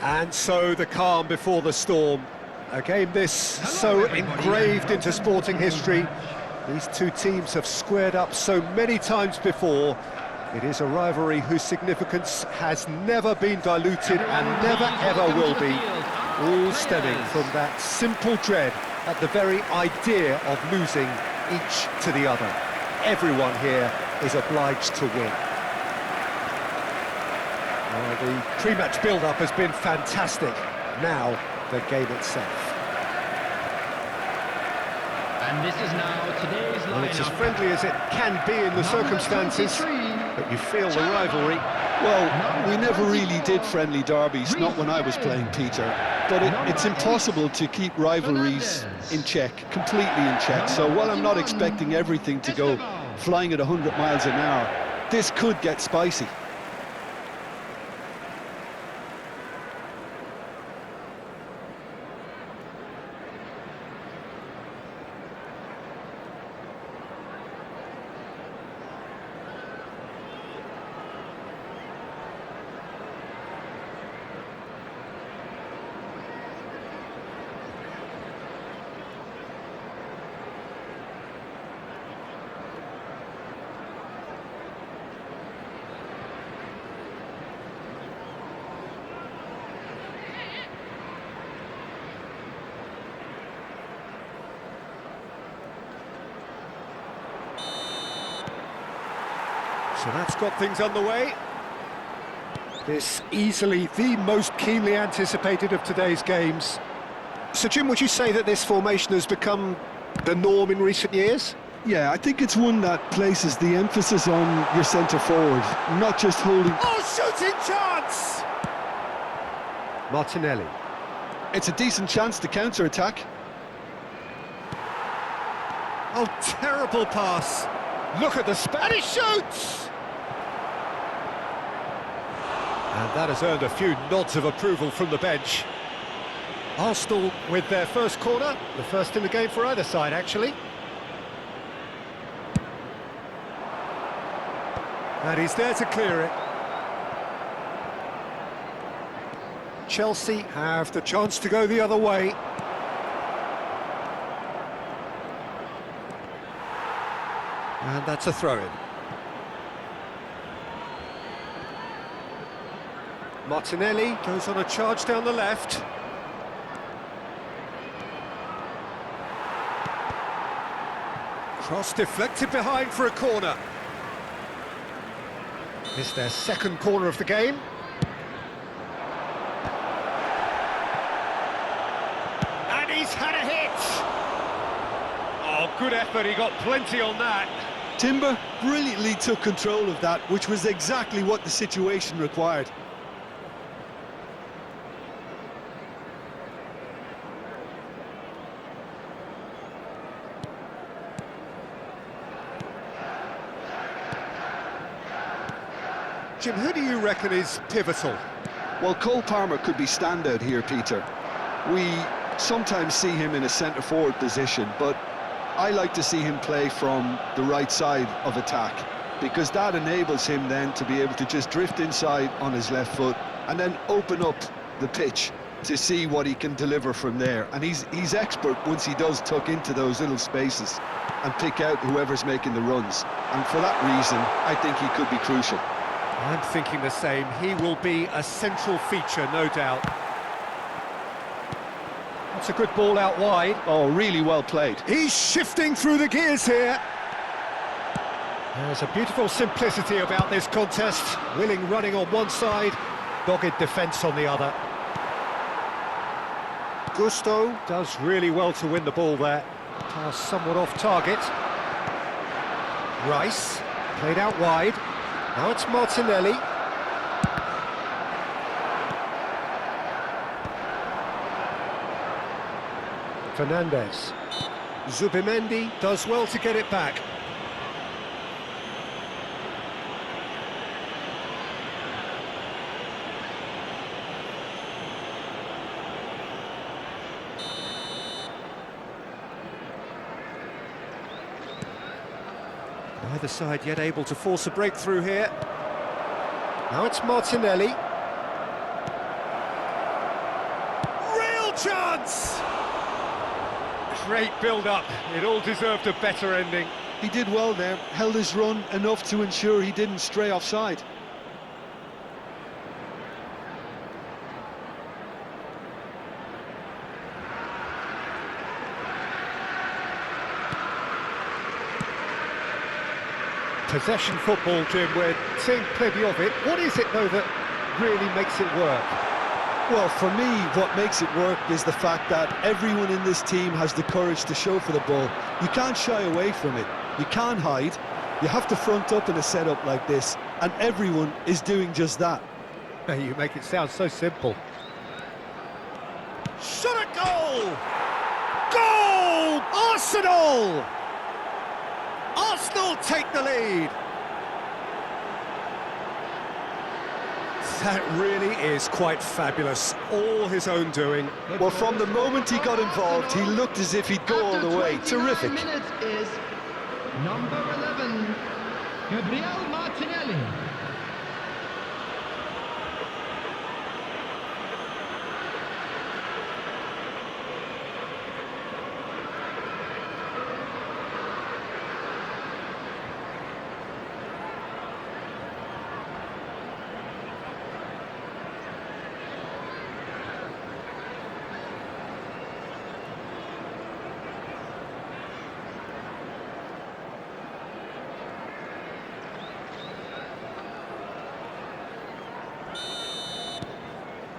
And so the calm before the storm. A game this so engraved into sporting history. These two teams have squared up so many times before. It is a rivalry whose significance has never been diluted and never ever will be. All stemming from that simple dread at the very idea of losing each to the other. Everyone here is obliged to win. Well, the pre-match build-up has been fantastic. Now, the game itself. And this is now today's lineup. Well, it's as friendly as it can be in the circumstances, but you feel the rivalry. Well, we never really did friendly derbies, not when I was playing, Peter. But it's impossible to keep rivalries in check, completely in check. So while I'm not expecting everything to go flying at 100 miles an hour, this could get spicy. So that's got things underway. This easily the most keenly anticipated of today's games. So Jim, would you say that this formation has become the norm in recent years? Yeah, I think it's one that places the emphasis on your centre forward, not just holding... Oh, shooting chance! Martinelli. It's a decent chance to counter-attack. Oh, terrible pass. Look at the Spanish shoots! And that has earned a few nods of approval from the bench. Arsenal with their first corner, the first in the game for either side, actually. And he's there to clear it. Chelsea have the chance to go the other way. And that's a throw-in. Martinelli goes on a charge down the left. Cross deflected behind for a corner. It's their second corner of the game. And he's had a hit! Oh, good effort, he got plenty on that. Timber brilliantly took control of that, which was exactly what the situation required. Jim, who do you reckon is pivotal? Well, Cole Palmer could be standout here, Peter. We sometimes see him in a centre-forward position, but I like to see him play from the right side of attack, because that enables him then to be able to just drift inside on his left foot and then open up the pitch to see what he can deliver from there. And he's expert once he does tuck into those little spaces and pick out whoever's making the runs. And for that reason, I think he could be crucial. I'm thinking the same. He will be a central feature, no doubt. That's a good ball out wide. Oh, really well played. He's shifting through the gears here. There's a beautiful simplicity about this contest. Willing running on one side, dogged defence on the other. Gusto does really well to win the ball there. Pass somewhat off target. Rice, played out wide. Now it's Martinelli. Fernandez. Zubimendi does well to get it back. Neither side yet able to force a breakthrough here. Now it's Martinelli. chance! Great build-up, it all deserved a better ending. He did well there, held his run enough to ensure he didn't stray offside. Possession football, Jim, we're seeing plenty of it. What is it, though, that really makes it work? Well, for me, what makes it work is the fact that everyone in this team has the courage to show for the ball. You can't shy away from it. You can't hide. You have to front up in a setup like this, and everyone is doing just that. You make it sound so simple. Shot at goal! Goal! Arsenal! Arsenal take the lead. That really is quite fabulous. All his own doing. Well, from the moment he got involved, he looked as if he'd go all the way. Terrific. Minutes is number 11, Gabriel Martinelli.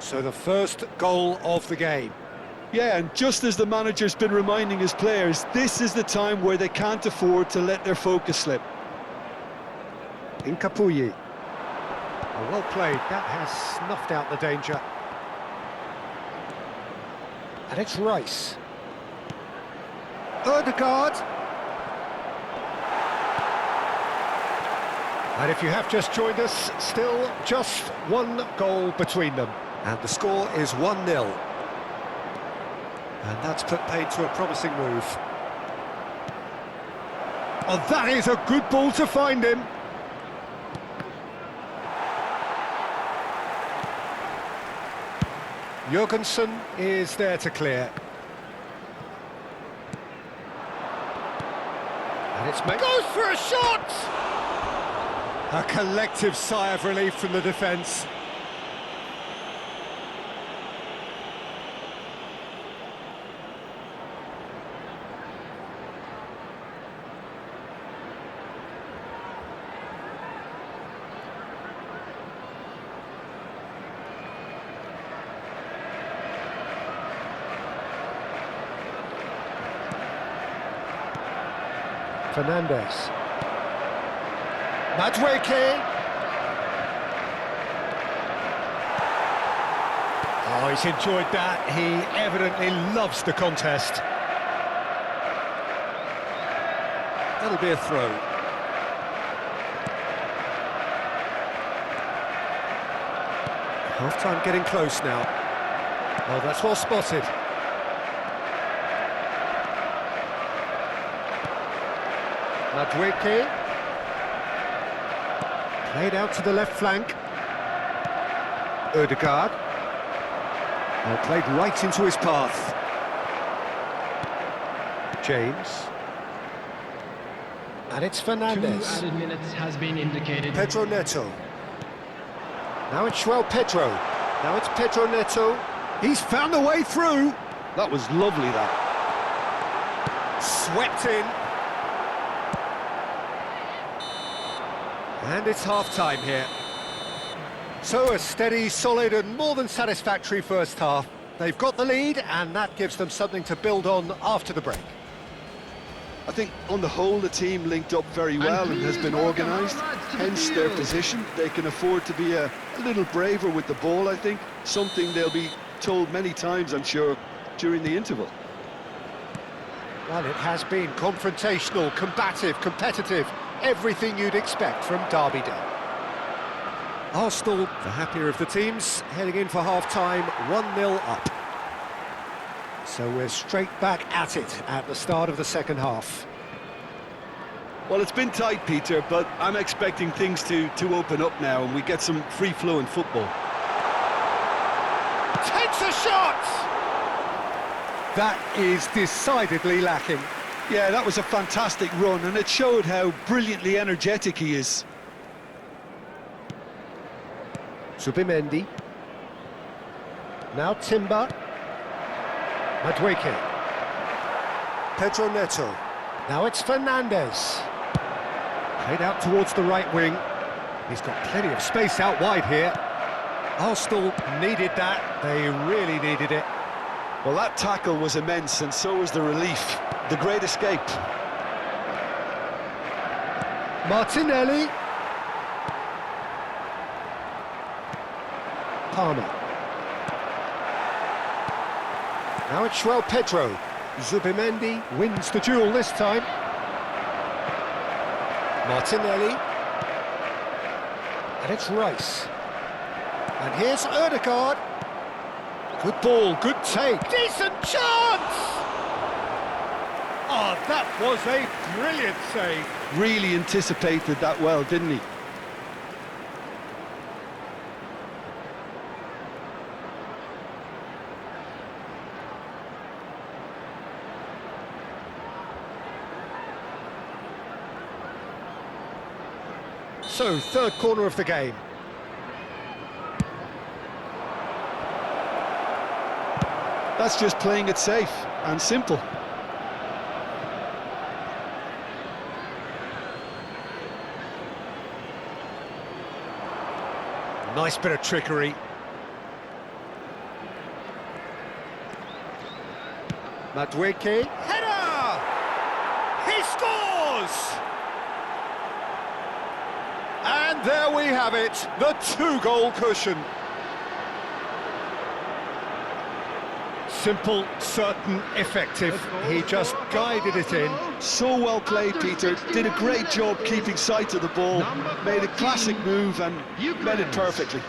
So the first goal of the game. Yeah, and just as the manager's been reminding his players, this is the time where they can't afford to let their focus slip. Incapuyi. Oh, well played. That has snuffed out the danger. And it's Rice. Ødegaard. And if you have just joined us, still just one goal between them. And the score is 1-0. And that's put paid to a promising move. Oh, that is a good ball to find him. Jurgensen is there to clear. And it's made. Goes for a shot! A collective sigh of relief from the defence. Fernandez. Madueke. Oh, he's enjoyed that. He evidently loves the contest. That'll be a throw. Half-time getting close now. Oh, that's well spotted. Madueke. Played out to the left flank. Ødegaard. Oh, played right into his path. James. And it's Fernandez. 2 added minutes has been indicated. Pedro Neto. Now it's João Pedro. Now it's Pedro Neto. He's found a way through. That was lovely, that. Swept in. And it's half-time here. So a steady, solid and more than satisfactory first half. They've got the lead and that gives them something to build on after the break. I think on the whole the team linked up very well and has been organised, hence their position. They can afford to be a little braver with the ball, I think. Something they'll be told many times, I'm sure, during the interval. Well, it has been confrontational, combative, competitive. Everything you'd expect from Derby Day. Arsenal, the happier of the teams, heading in for half-time, 1-0 up. So we're straight back at it at the start of the second half. Well, it's been tight, Peter, but I'm expecting things to open up now and we get some free-flowing football. Takes a shot! That is decidedly lacking. Yeah, that was a fantastic run, and it showed how brilliantly energetic he is. Zubimendi. Now Timber. Madueke. Pedro Neto. Now it's Fernandez. Played out towards the right wing. He's got plenty of space out wide here. Arsenal needed that. They really needed it. Well, that tackle was immense, and so was the relief. The great escape. Martinelli. Palmer. Now it's João Pedro. Zubimendi wins the duel this time. Martinelli. And it's Rice. And here's Ødegaard. Good ball, good take. Decent chance! Oh, that was a brilliant save. Really anticipated that well, didn't he? So, third corner of the game. That's just playing it safe and simple. Nice bit of trickery. Madueke. Header! He scores! And there we have it, the two-goal cushion. Simple, certain, effective. He just guided it in. So well played, Peter. Did a great job keeping sight of the ball. Made a classic move and made it perfectly.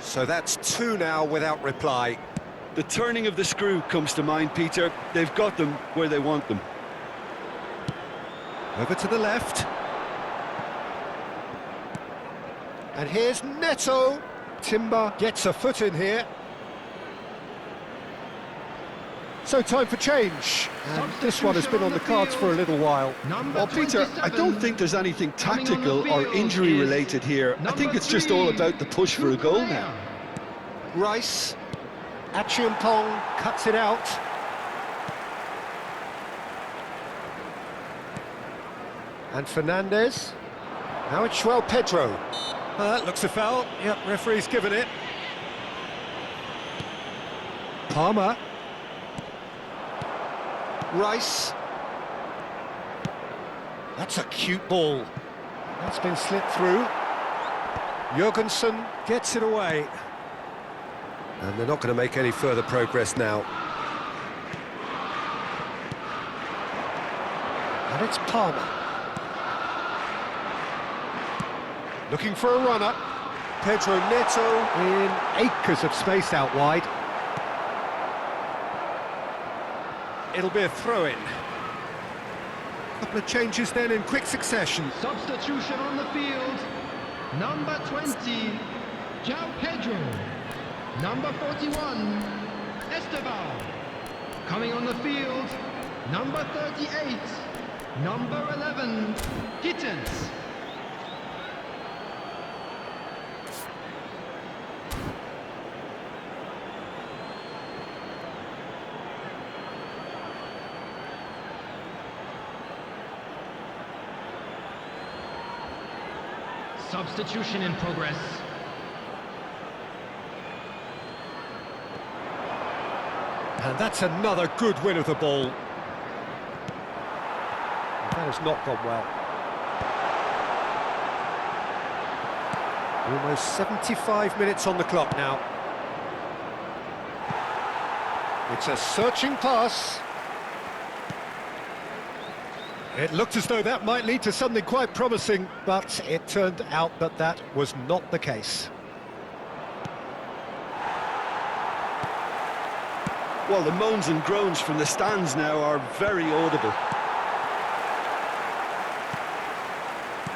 So that's two now without reply. The turning of the screw comes to mind, Peter. They've got them where they want them. Over to the left. And here's Neto. Timber gets a foot in here. So time for change. And this one has been on the cards for a little while. Well, Peter, I don't think there's anything tactical or injury-related here. I think it's just all about the push for a goal now. Rice. Achiampong cuts it out. And Fernandez. Now it's João Pedro. Looks a foul. Yep, referee's given it. Palmer. Rice. That's a cute ball. That's been slipped through. Jurgensen gets it away. And they're not going to make any further progress now. And it's Palmer. Looking for a runner. Pedro Neto in acres of space out wide. It'll be a throw-in. Couple of changes then in quick succession. Substitution on the field. Number 20, João Pedro. Number 41, Esteban. Coming on the field, number 38, number 11, Gittens. Substitution in progress. And that's another good win of the ball. That has not gone well. Almost 75 minutes on the clock now. It's a searching pass. It looked as though that might lead to something quite promising, but it turned out that that was not the case. Well, the moans and groans from the stands now are very audible.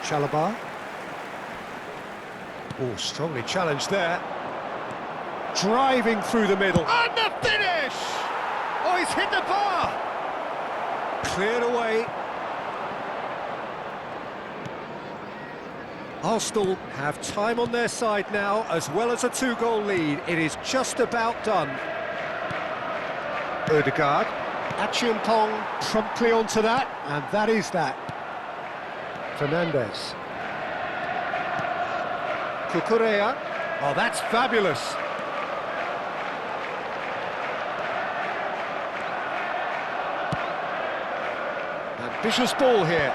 Chalobah. Oh, strongly challenged there. Driving through the middle. And the finish! Oh, he's hit the bar! Cleared away. Arsenal have time on their side now, as well as a 2-goal lead. It is just about done. Odegaard. Achiampong promptly onto that, and that is that. Fernandes. Cucurella. Oh, that's fabulous. Ambitious ball here.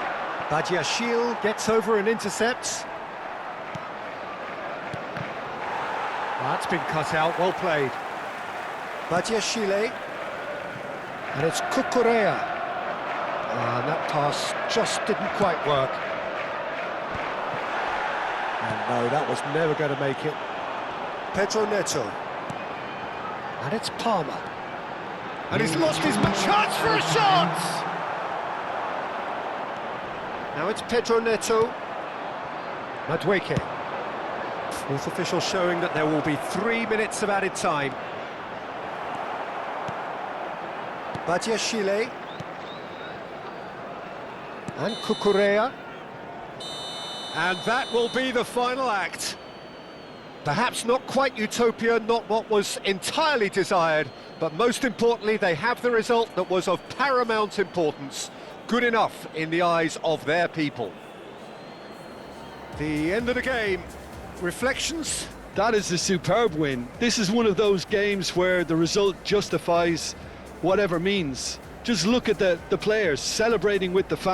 Badiashile gets over and intercepts. That's been cut out, well played. Badiashile. And it's Cucurella. And that pass just didn't quite work. And no, that was never going to make it. Pedro Neto. And it's Palmer. And he's lost his chance for a shot! Now it's Pedro Neto. Madueke. Fourth official showing that there will be 3 minutes of added time. Badiashile. And Cucurella. And that will be the final act. Perhaps not quite utopia, not what was entirely desired, but most importantly, they have the result that was of paramount importance. Good enough in the eyes of their people. The end of the game. Reflections? That is a superb win. This is one of those games where the result justifies whatever means. Just look at the players celebrating with the fans.